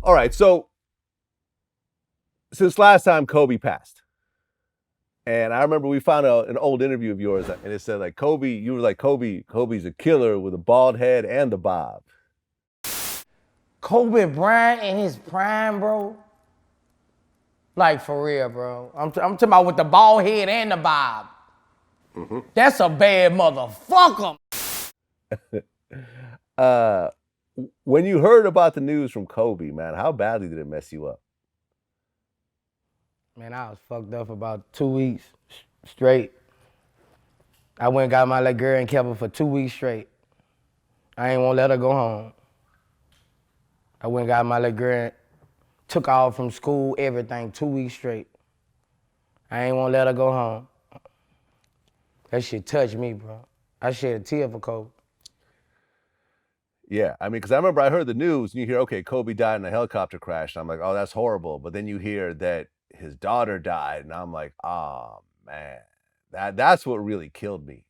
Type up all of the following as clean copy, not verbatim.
All right, so since last time Kobe passed, and I remember we found an old interview of yours, and it said like Kobe, you were like Kobe's a killer with a bald head and the bob. Kobe Bryant in his prime, bro. Like for real, bro. I'm talking about with the bald head and the bob. Mm-hmm. That's a bad motherfucker. When you heard about the news from Kobe, man, how badly did it mess you up? Man, I was fucked up about 2 weeks straight. I went and got my little girl and kept her for 2 weeks straight. I ain't want to let her go home. I went and got my little girl, took off from school, everything, 2 weeks straight. I ain't want to let her go home. That shit touched me, bro. I shed a tear for Kobe. Yeah, I mean, because I remember I heard the news, and you hear, okay, Kobe died in a helicopter crash, and I'm like, oh, that's horrible. But then you hear that his daughter died, and I'm like, oh, man, that's what really killed me.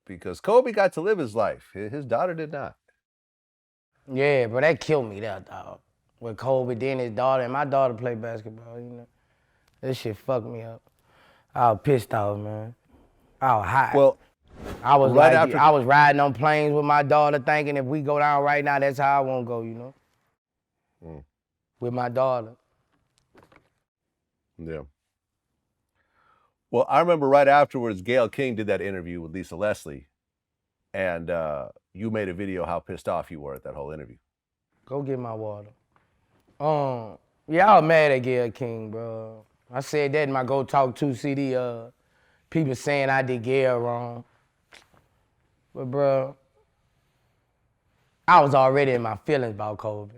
Because Kobe got to live his life. His daughter did not. Yeah, but that killed me, that dog. With Kobe, then his daughter, and my daughter played basketball, you know. That shit fucked me up. I was pissed off, man. I was hot. Well, I was I was riding on planes with my daughter thinking if we go down right now, that's how I want to go, you know? With my daughter. Yeah. Well, I remember right afterwards, Gayle King did that interview with Lisa Leslie, and you made a video how pissed off you were at that whole interview. Go get my water. Yeah, I was mad at Gayle King, bro. I said that in my Go Talk 2 CD, people saying I did Gayle wrong. But, bro, I was already in my feelings about Kobe.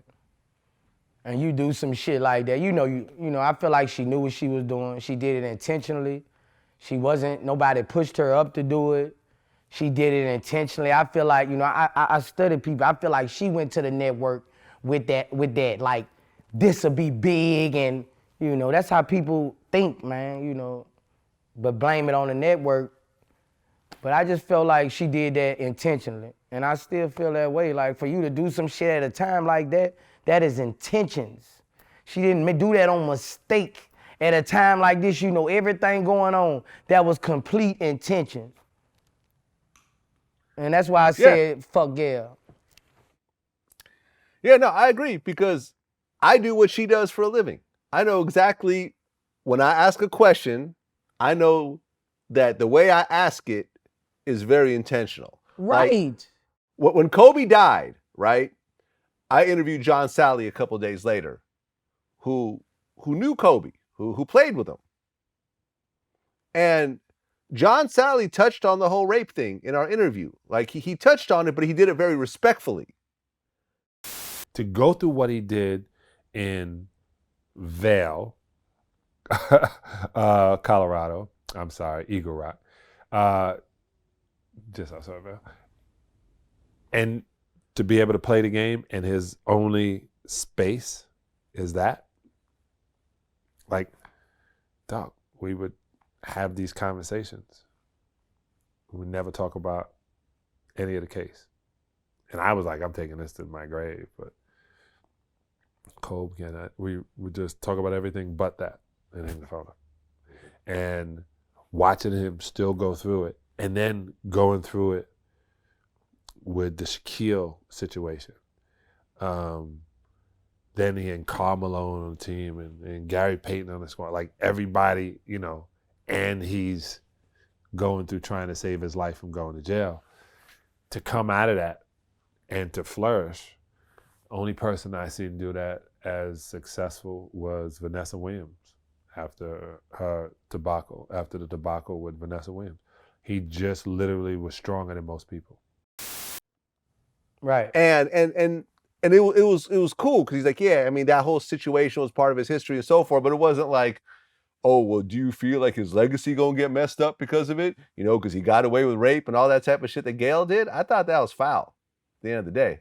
And you do some shit like that, you know, I feel like she knew what she was doing. She did it intentionally. Nobody pushed her up to do it. She did it intentionally. I feel like, you know, I study people. I feel like she went to the network with that, like, this'll be big, and, you know, that's how people think, man, you know. But blame it on the network. But I just felt like she did that intentionally. And I still feel that way. Like, for you to do some shit at a time like that, that is intentions. She didn't do that on mistake. At a time like this, you know, everything going on, that was complete intention. And that's why I said, fuck Gayle. Yeah, no, I agree, because I do what she does for a living. I know exactly, when I ask a question, I know that the way I ask it is very intentional. Right. Like, when Kobe died, right, I interviewed John Sally a couple days later, who knew Kobe, who played with him. And John Sally touched on the whole rape thing in our interview. Like, he touched on it, but he did it very respectfully. To go through what he did in Vail, Colorado, I'm sorry, Eagle Rock, just outside Vail, and to be able to play the game, and his only space is that. Like, dog, we would have these conversations. We would never talk about any of the case. And I was like, I'm taking this to my grave. But Kobe, we would just talk about everything but that and in the photo. And watching him still go through it, and then going through it with the Shaquille situation. Then he had Karl Malone on the team, and Gary Payton on the squad, like everybody, you know, and he's going through trying to save his life from going to jail. To come out of that and to flourish, only person I seen do that as successful was Vanessa Williams after the debacle with Vanessa Williams. He just literally was stronger than most people. Right. And it was cool, because he's like, yeah, I mean, that whole situation was part of his history and so forth, but it wasn't like, oh, well, do you feel like his legacy gonna get messed up because of it? You know, because he got away with rape and all that type of shit that Gayle did? I thought that was foul at the end of the day.